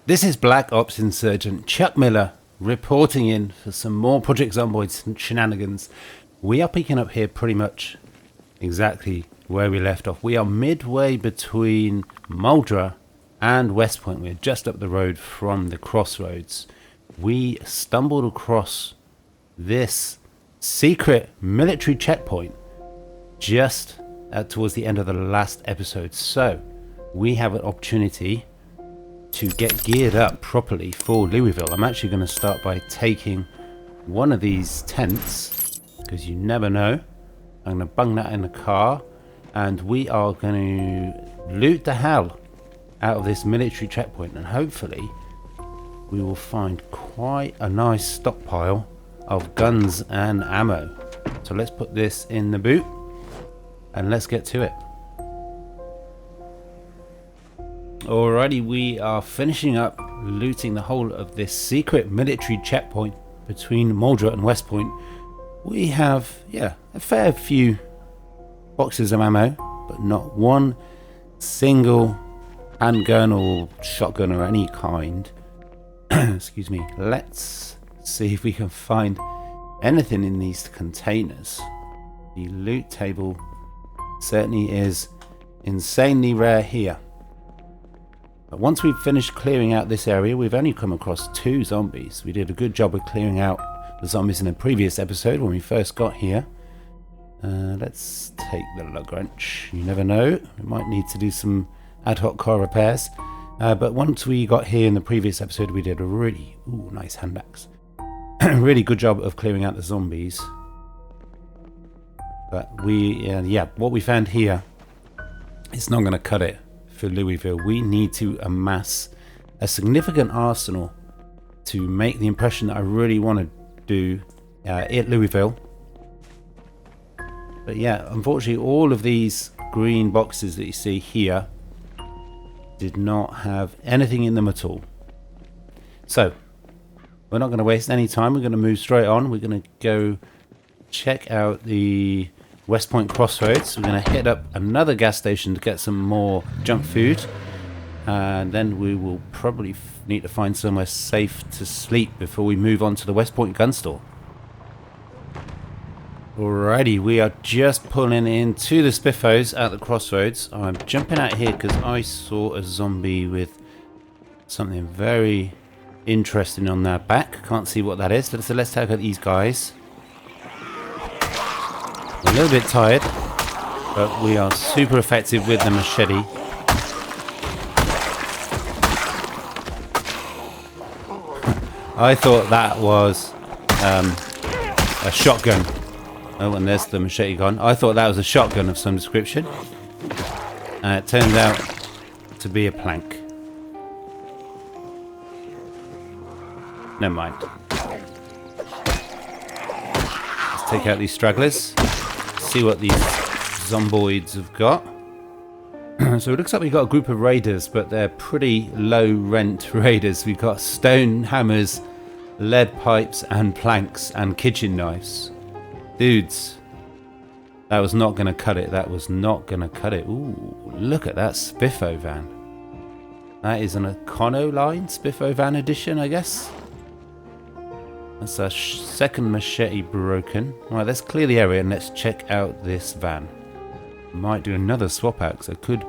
This is Black Ops Insurgent Chuck Miller reporting in for some more Project Zomboid shenanigans. We are picking up here pretty much exactly where we left off. We are midway between Muldraugh and West Point. We're just up the road from the Crossroads. We stumbled across this secret military checkpoint just towards the end of the last episode. So we have an opportunity to get geared up properly for Louisville. I'm actually going to start by taking one of these tents, because you never know. I'm going to bung that in the car, and we are going to loot the hell out of this military checkpoint, and hopefully we will find quite a nice stockpile of guns and ammo. So let's put this in the boot and let's get to it. Alrighty, we are finishing up looting the whole of this secret military checkpoint between Muldraugh and West Point. We have, a fair few boxes of ammo, but not one single handgun or shotgun or any kind. Excuse me. Let's see if we can find anything in these containers. The loot table certainly is insanely rare here. But once we've finished clearing out this area, we've only come across 2 zombies. We did a good job of clearing out the zombies in a previous episode when we first got here. Let's take the lug wrench. You never know, we might need to do some ad hoc car repairs. But once we got here in the previous episode, we did a really nice hand axe. Really good job of clearing out the zombies. But what we found here, it's not going to cut it for Louisville. We need to amass a significant arsenal to make the impression that I really want to do at Louisville. But unfortunately all of these green boxes that you see here did not have anything in them at all. So we're not going to waste any time. We're going to move straight on. We're going to go check out the West Point Crossroads. We're going to hit up another gas station to get some more junk food, and then we will probably need to find somewhere safe to sleep before we move on to the West Point gun store. Alrighty, we are just pulling into the Spiffos at the Crossroads. I'm jumping out here because I saw a zombie with something very interesting on their back. Can't see what that is, so let's take out these guys. A little bit tired, but we are super effective with the machete. I thought that was a shotgun. Oh, and there's the machete gone. I thought that was a shotgun of some description. And it turned out to be a plank. Never mind. Let's take out these stragglers. See what these zomboids have got. So it looks like we've got a group of raiders, but they're pretty low rent raiders. We've got stone hammers, lead pipes and planks and kitchen knives. Dudes, that was not going to cut it. That was not going to cut it. Ooh, look at that Spiffo van. That is an Econoline Spiffo van edition, I guess. That's our second machete broken. Right, let's clear the area and let's check out this van. Might do another swap out, because I could.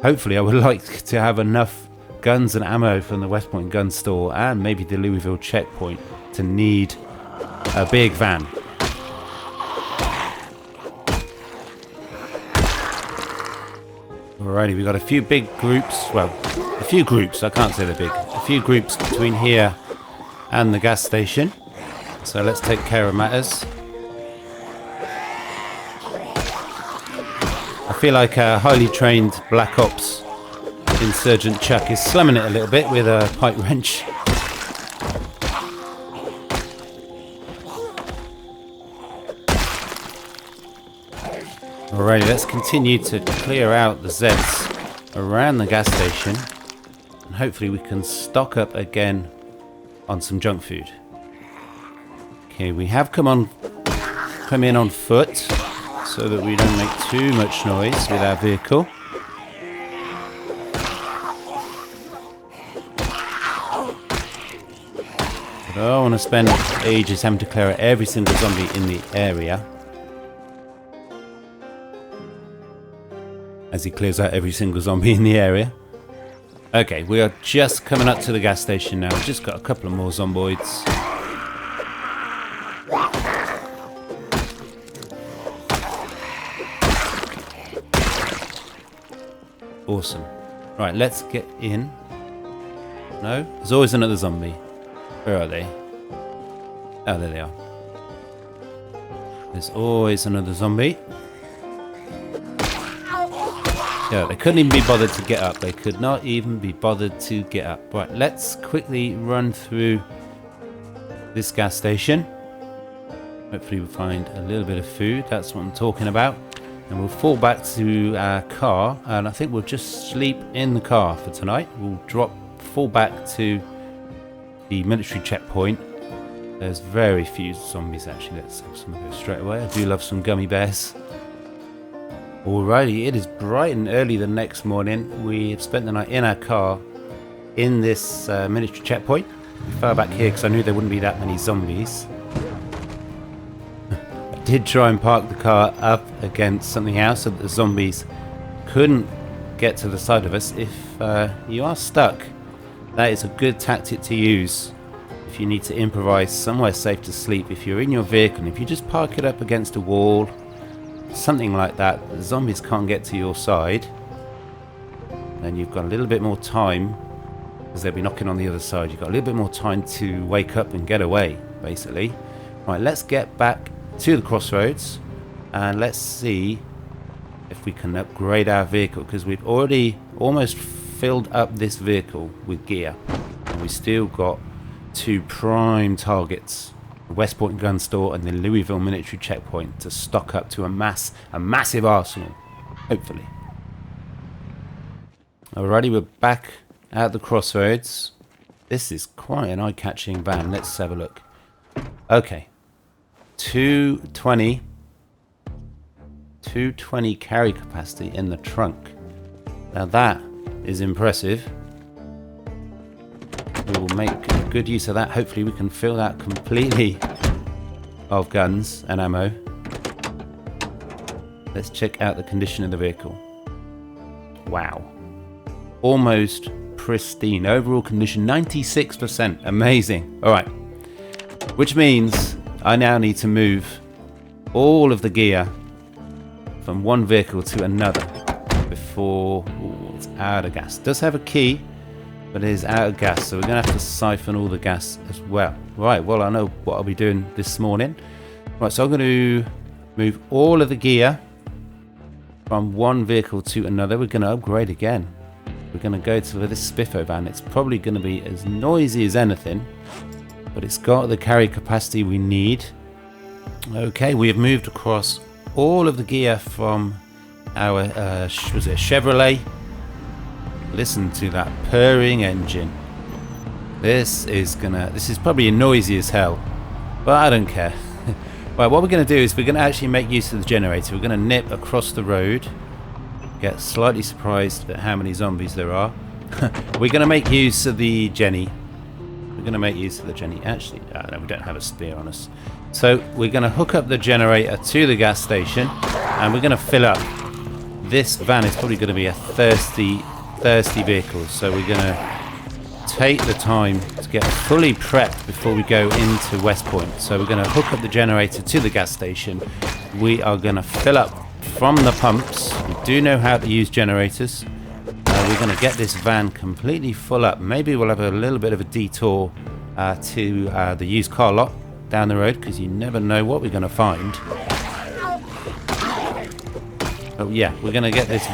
Hopefully, I would like to have enough guns and ammo from the West Point gun store and maybe the Louisville checkpoint to need a big van. Alrighty, we've got a few big groups. Well, a few groups. I can't say they're big. A few groups between here and the gas station. So let's take care of matters. I feel like a highly trained Black Ops Insurgent Chuck is slumming it a little bit with a pipe wrench. Alrighty, let's continue to clear out the Zeds around the gas station, and hopefully we can stock up again on some junk food. Okay, we have come in on foot so that we don't make too much noise with our vehicle. But I don't want to spend ages having to clear out every single zombie in the area. As he clears out every single zombie in the area. Okay, we are just coming up to the gas station now. We've just got a couple of more zomboids. Awesome. Right, let's get in. No? There's always another zombie. Where are they? Oh, there they are. There's always another zombie. Yeah, they couldn't even be bothered to get up. They could not even be bothered to get up. Right, let's quickly run through this gas station. Hopefully we'll find a little bit of food. That's what I'm talking about. And we'll fall back to our car. And I think we'll just sleep in the car for tonight. We'll fall back to the military checkpoint. There's very few zombies actually. Let's have some of those straight away. I do love some gummy bears. Alrighty, it is bright and early the next morning. We have spent the night in our car in this military checkpoint. We fell back here because I knew there wouldn't be that many zombies. I did try and park the car up against something else so that the zombies couldn't get to the side of us. If you are stuck, that is a good tactic to use if you need to improvise somewhere safe to sleep. If you're in your vehicle and if you just park it up against a wall, something like that, the zombies can't get to your side, then you've got a little bit more time, because they'll be knocking on the other side. You've got a little bit more time to wake up and get away, basically. Right, let's get back to the Crossroads and let's see if we can upgrade our vehicle, because we've already almost filled up this vehicle with gear and we still got two prime targets, the West Point gun store and the Louisville military checkpoint, to stock up to a massive arsenal, hopefully. Alrighty, we're back at the Crossroads. This is quite an eye-catching van. Let's have a look. Okay, 220 carry capacity in the trunk. Now that is impressive. We will make good use of that. Hopefully we can fill that completely of guns and ammo. Let's check out the condition of the vehicle. Wow. Almost pristine. Overall condition 96%. Amazing. Alright. Which means I now need to move all of the gear from one vehicle to another before it's out of gas. It does have a key, but it is out of gas, so we're going to have to siphon all the gas as well. Right, well, I know what I'll be doing this morning. Right, so I'm going to move all of the gear from one vehicle to another. We're going to upgrade again. We're going to go to this Spiffo van. It's probably going to be as noisy as anything, but it's got the carry capacity we need. Okay, we have moved across all of the gear from our, was it a Chevrolet? Listen to that purring engine. This is probably noisy as hell, but I don't care. Right, what we're going to do is we're going to actually make use of the generator. We're going to nip across the road, get slightly surprised at how many zombies there are. We're going to make use of the Jenny. We're going to make use of the Jenny. Actually, no, we don't have a spear on us. So we're going to hook up the generator to the gas station and we're going to fill up. This van is probably going to be a thirsty vehicle, so we're going to take the time to get fully prepped before we go into West Point. So we're going to hook up the generator to the gas station. We are going to fill up from the pumps. We do know how to use generators. We're going to get this van completely full up. Maybe we'll have a little bit of a detour to the used car lot down the road, because you never know what we're going to find. Oh yeah, we're going to get this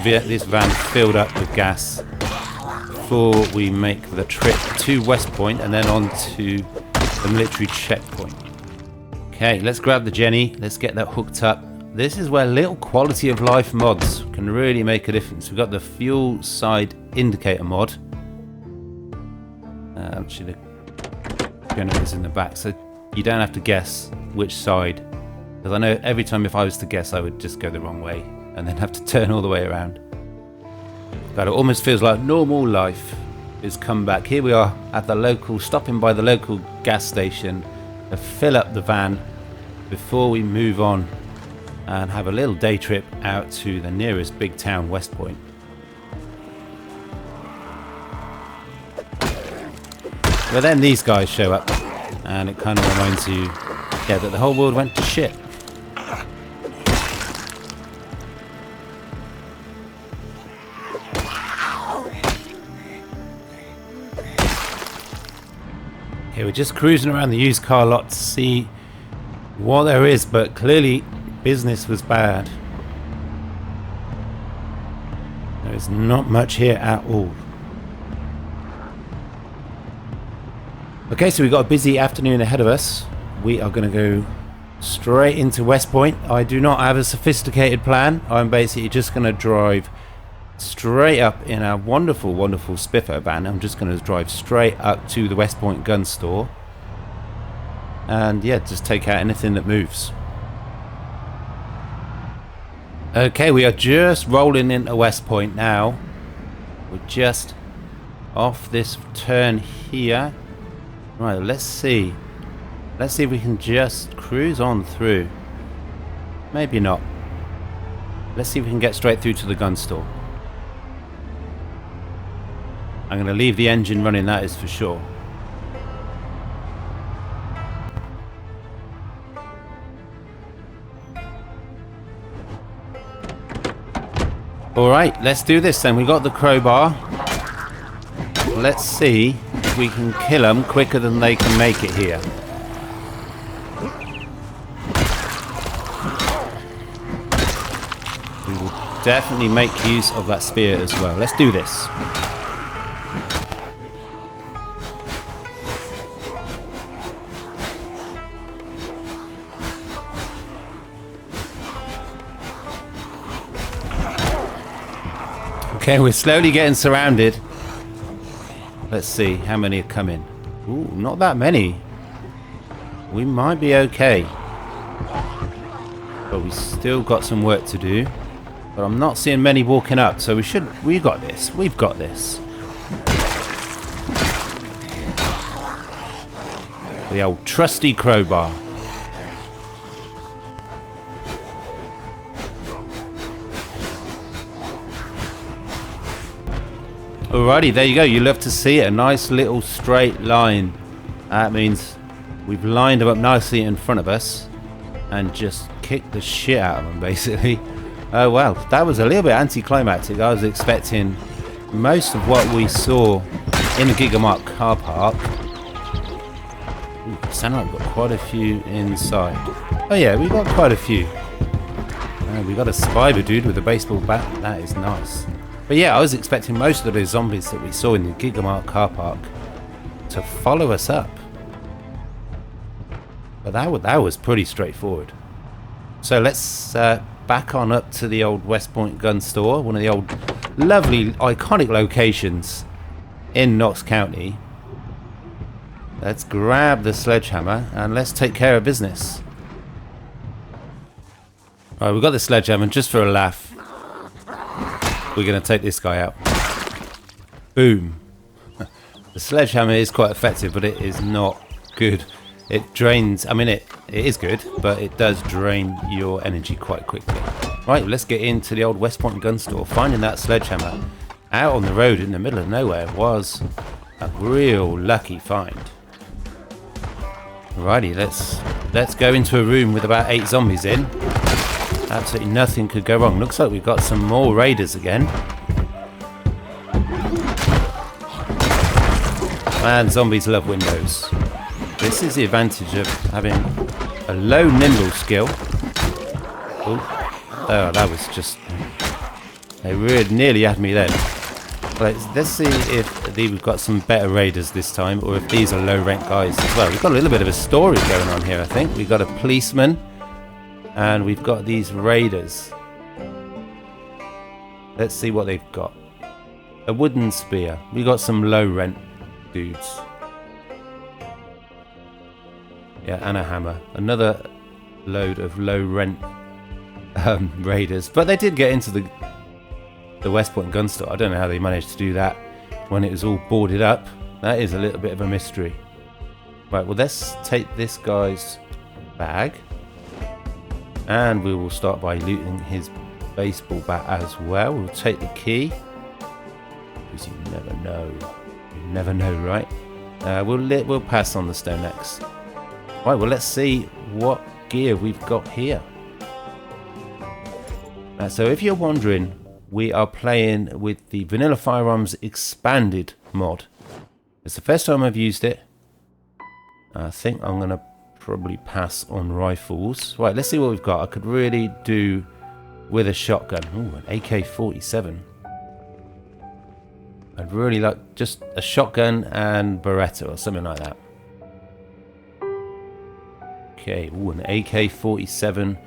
van filled up with gas before we make the trip to West Point and then on to the military checkpoint. Okay, let's grab the Jenny. Let's get that hooked up. This is where little quality of life mods can really make a difference. We've got the fuel side indicator mod. Actually, the generator's in the back, so you don't have to guess which side. Because I know every time if I was to guess, I would just go the wrong way and then have to turn all the way around. But it almost feels like normal life. is come back. Here we are at the local, stopping by the local gas station to fill up the van before we move on and have a little day trip out to the nearest big town, West Point. But then these guys show up and it kind of reminds you, yeah, that the whole world went to shit. Okay, we're just cruising around the used car lot to see what there is, but clearly business was bad. There is not much here at all. Okay, so we've got a busy afternoon ahead of us. We are going to go straight into West Point. I do not have a sophisticated plan. I'm basically just going to drive straight up in our wonderful, wonderful Spiffer van. I'm just going to drive straight up to the West Point gun store. And yeah, just take out anything that moves. Okay, we are just rolling into West Point now. We're just off this turn here. Right, let's see. Let's see if we can just cruise on through. Maybe not. Let's see if we can get straight through to the gun store. I'm going to leave the engine running, that is for sure. Alright, let's do this then. We got the crowbar. Let's see if we can kill them quicker than they can make it here. We will definitely make use of that spear as well. Let's do this. Okay, we're slowly getting surrounded. Let's see how many are coming. Ooh, not that many. We might be okay. But we still got some work to do. But I'm not seeing many walking up, so we've got this. We've got this. The old trusty crowbar. Alrighty, there you go. You love to see it. A nice little straight line. That means we've lined them up nicely in front of us and just kicked the shit out of them, basically. Oh well, that was a little bit anticlimactic. I was expecting most of what we saw in the Gigabar car park. Ooh, sound like we've got quite a few inside. Oh yeah, we've got quite a few. We got a spider dude with a baseball bat. That is nice. But yeah, I was expecting most of those zombies that we saw in the Gigabar car park to follow us up. But that was pretty straightforward. So let's back on up to the old West Point gun store, one of the old lovely iconic locations in Knox County. Let's grab the sledgehammer and let's take care of business. Alright, we've got the sledgehammer just for a laugh. We're going to take this guy out. Boom. The sledgehammer is quite effective, but it is not good. It drains, I mean it is good, but it does drain your energy quite quickly. Right, let's get into the old West Point gun store. Finding that sledgehammer out on the road in the middle of nowhere was a real lucky find. Righty, let's go into a room with about 8 zombies in. Absolutely nothing could go wrong. Looks like we've got some more raiders again. And zombies love windows. This is the advantage of having a low nimble skill. Oh, that was just... They really nearly had me then. Let's see if we've got some better raiders this time, or if these are low rank guys as well. We've got a little bit of a story going on here, I think. We've got a policeman. And we've got these raiders. Let's see what they've got. A wooden spear. We got some low rent dudes. Yeah, and a hammer. Another load of low rent raiders. But they did get into the West Point gun store. I don't know how they managed to do that. when it was all boarded up. That is a little bit of a mystery. Right, well, let's take this guy's bag. And we will start by looting his baseball bat as well. We'll take the key. Because you never know. You never know, right? We'll pass on the stone axe. Right, well, let's see what gear we've got here. So if you're wondering, we are playing with the Vanilla Firearms Expanded mod. It's the first time I've used it. I think I'm going to probably pass on rifles. Right, let's see what we've got. I could really do with a shotgun. Ooh, an AK-47. I'd really like just a shotgun and Beretta or something like that. Okay, ooh, an AK-47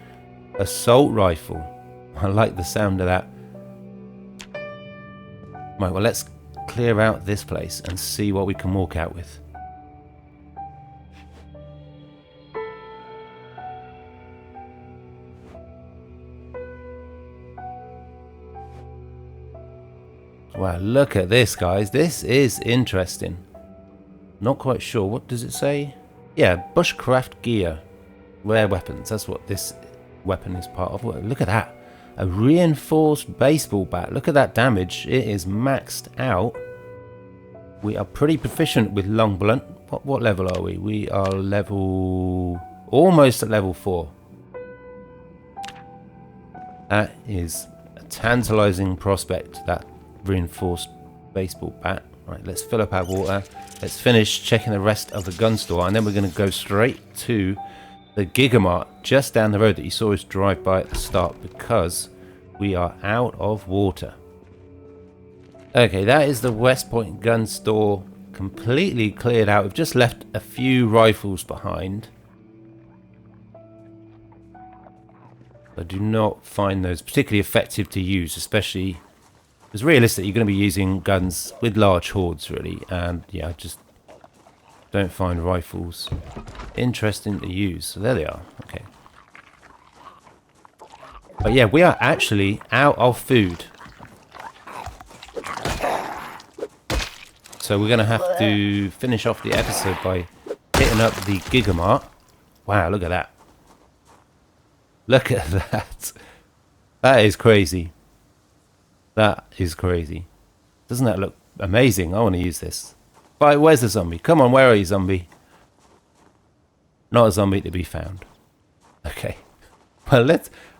assault rifle. I like the sound of that. Right, well, let's clear out this place and see what we can walk out with. Wow, look at this, guys. This is interesting. Not quite sure. What does it say? Yeah, bushcraft gear. Rare weapons. That's what this weapon is part of. Look at that. A reinforced baseball bat. Look at that damage. It is maxed out. We are pretty proficient with long blunt. What level are we? We are level... almost at level 4. That is a tantalizing prospect, that reinforced baseball bat. Right, let's fill up our water. Let's finish checking the rest of the gun store, and then we're going to go straight to the Gigabar just down the road that you saw us drive by at the start, because we are out of water. Okay, that is the West Point gun store completely cleared out. We've just left a few rifles behind. I do not find those particularly effective to use, especially because realistically you're going to be using guns with large hordes, really, and yeah, I just don't find rifles interesting to use. So there they are. Okay. But yeah, we are actually out of food. So we're going to have to finish off the episode by hitting up the Gigabar. Wow, look at that. Look at that. That is crazy. That is crazy. Doesn't that look amazing? I want to use this. Right, where's the zombie? Come on, where are you, zombie? Not a zombie to be found. Okay. Well,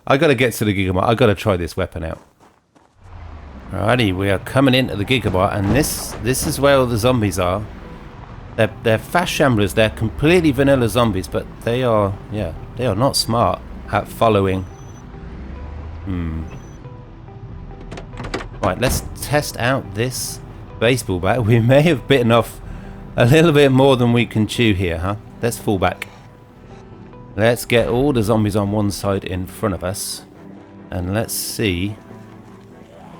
I got to get to the Gigabar. I got to try this weapon out. Alrighty, we are coming into the Gigabar, and this is where all the zombies are. They're fast shamblers. They're completely vanilla zombies, but they are not smart at following. Right, let's test out this baseball bat. We may have bitten off a little bit more than we can chew here, huh? Let's fall back. Let's get all the zombies on one side in front of us, and let's see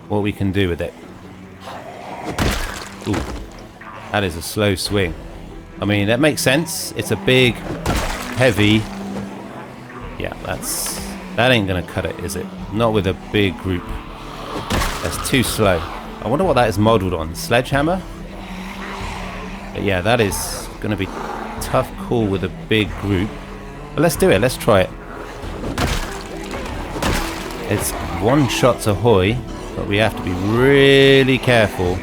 what we can do with it. Ooh, that is a slow swing. I mean, that makes sense. It's a big, heavy... Yeah, that ain't gonna cut it, is it? Not with a big group. That's too slow. I wonder what that is modelled on. Sledgehammer? But yeah, that is gonna be tough call with a big group. But let's do it. Let's try it. It's one shots ahoy, but we have to be really careful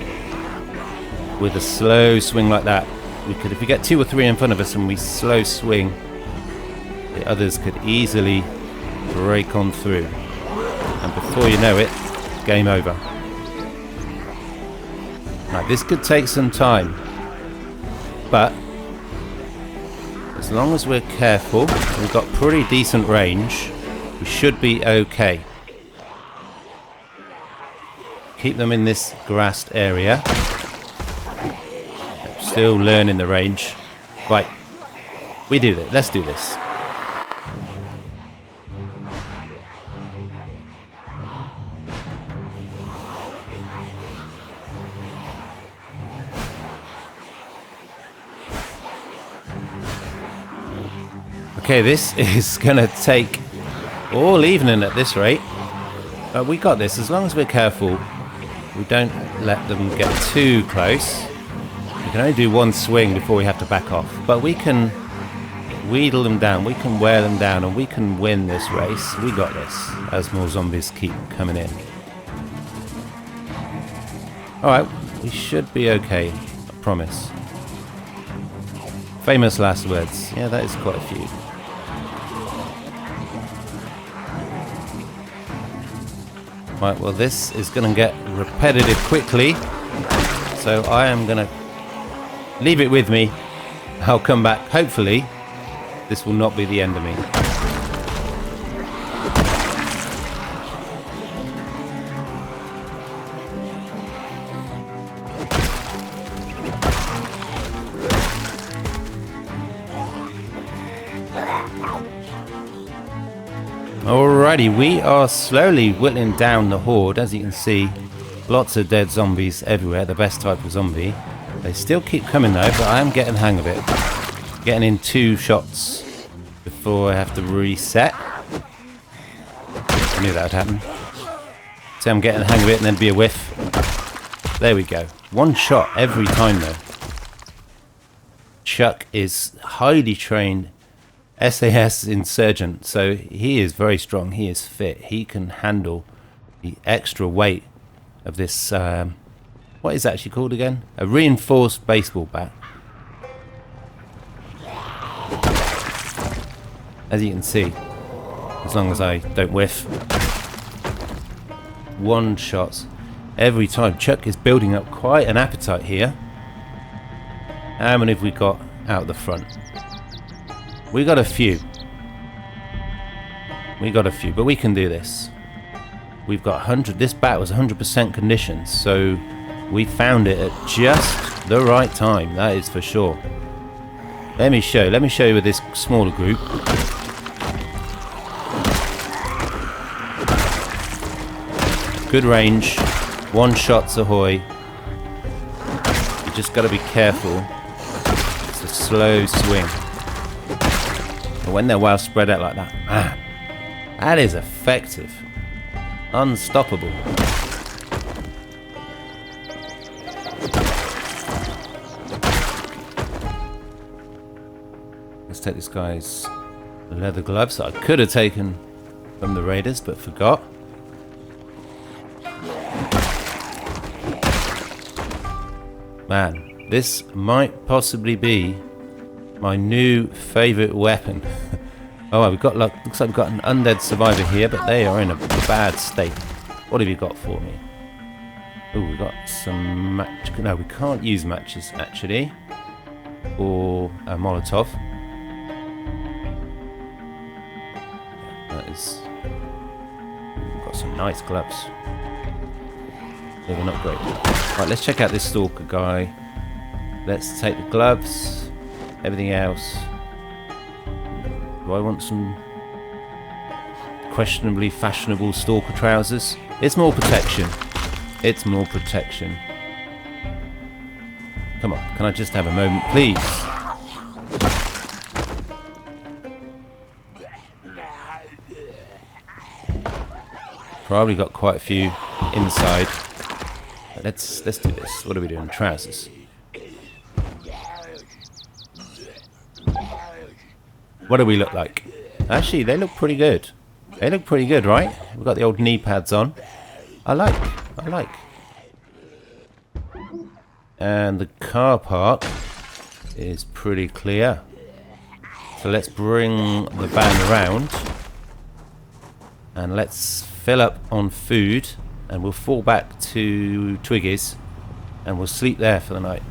with a slow swing like that. If we get 2 or 3 in front of us and we slow swing, the others could easily break on through, and before you know it, game over. Now this could take some time, but as long as we're careful, we've got pretty decent range, we should be okay. Keep them in this grassed area. Still learning the range. Right, we do this. Let's do this. Okay, this is gonna take all evening at this rate. But we got this. As long as we're careful, we don't let them get too close. We can only do one swing before we have to back off. But we can wheedle them down, we can wear them down, and we can win this race. We got this, as more zombies keep coming in. Alright, we should be okay, I promise. Famous last words. Yeah, that is quite a few. Right, well this is going to get repetitive quickly, so I am going to leave it with me. I'll come back. Hopefully this will not be the end of me. Alrighty, we are slowly whittling down the horde. As you can see, lots of dead zombies everywhere, the best type of zombie. They still keep coming though, but I am getting the hang of it. Getting in 2 shots before I have to reset. I knew that would happen. So I'm getting the hang of it and then be a whiff. There we go. 1 shot every time though. Chuck is highly trained SAS Insurgent, so he is very strong, he is fit, he can handle the extra weight of this, what is that actually called again? A reinforced baseball bat. As you can see, as long as I don't whiff. 1 shot every time. Chuck is building up quite an appetite here. How many have we got out the front? We got a few. But we can do this. We've got 100. This bat was 100% conditioned, so we found it at just the right time. That is for sure. Let me show you with this smaller group. Good range. 1 shots ahoy. You just got to be careful. It's a slow swing. When they're well spread out like that, man, that is effective. Unstoppable. Let's take this guy's leather gloves that I could have taken from the raiders but forgot. Man, this might possibly be my new favourite weapon. Oh, we've got looks like we've got an undead survivor here, but they are in a bad state. What have you got for me? Oh, we've got some match. No, we can't use matches actually, or a Molotov. That is. We've got some nice gloves. They're not great. Right, let's check out this stalker guy. Let's take the gloves. Everything else. Do I want some questionably fashionable stalker trousers? It's more protection. It's more protection. Come on, can I just have a moment, please? Probably got quite a few inside. But let's do this. What are we doing? Trousers. What do we look like? Actually, they look pretty good. They look pretty good, right? We've got the old knee pads on. I like. And the car park is pretty clear. So let's bring the van around. And let's fill up on food. And we'll fall back to Twiggy's. And we'll sleep there for the night.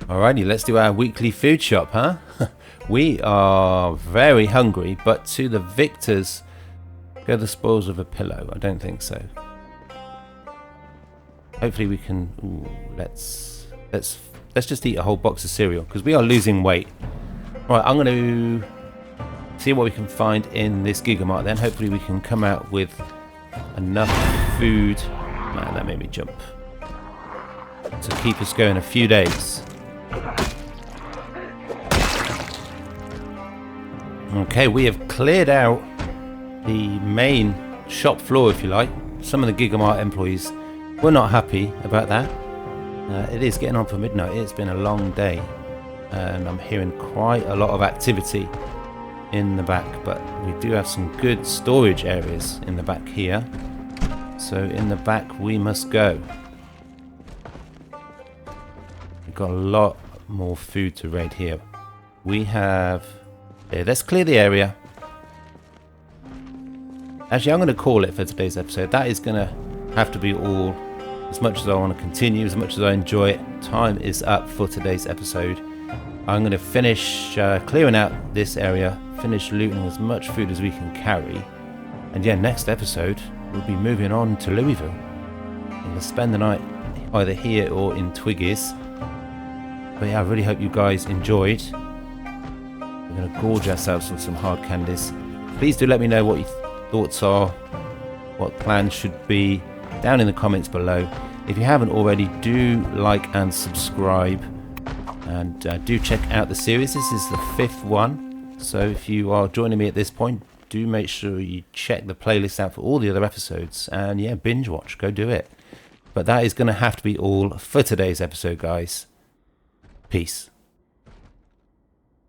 Alrighty, let's do our weekly food shop, huh? We are very hungry, but to the victors go the spoils of a pillow. I don't think so. Hopefully we can. Ooh, let's just eat a whole box of cereal because we are losing weight. Right, I'm going to see what we can find in this Gigabar. Then hopefully we can come out with enough food. Man, that made me jump. To keep us going a few days. Okay, we have cleared out the main shop floor, if you like. Some of the Gigabar employees were not happy about that. It is getting on for midnight. It's been a long day, and I'm hearing quite a lot of activity in the back, but we do have some good storage areas in the back here. So in the back we must go. We've got a lot more food to raid here. We have... yeah, let's clear the area. Actually, I'm going to call it for today's episode. That is going to have to be all. As much as I want to continue, as much as I enjoy it, time is up for today's episode. I'm going to finish clearing out this area, finish looting as much food as we can carry. And yeah, next episode, we'll be moving on to Louisville. We're going to spend the night either here or in Twiggy's. But yeah, I really hope you guys enjoyed. We're going to gorge ourselves on some hard candies. Please do let me know what your thoughts are, what plans should be, down in the comments below. If you haven't already, do like and subscribe, and do check out the series. This is the 5th one, so if you are joining me at this point, do make sure you check the playlist out for all the other episodes, and yeah, binge watch, go do it. But that is going to have to be all for today's episode, guys. Peace.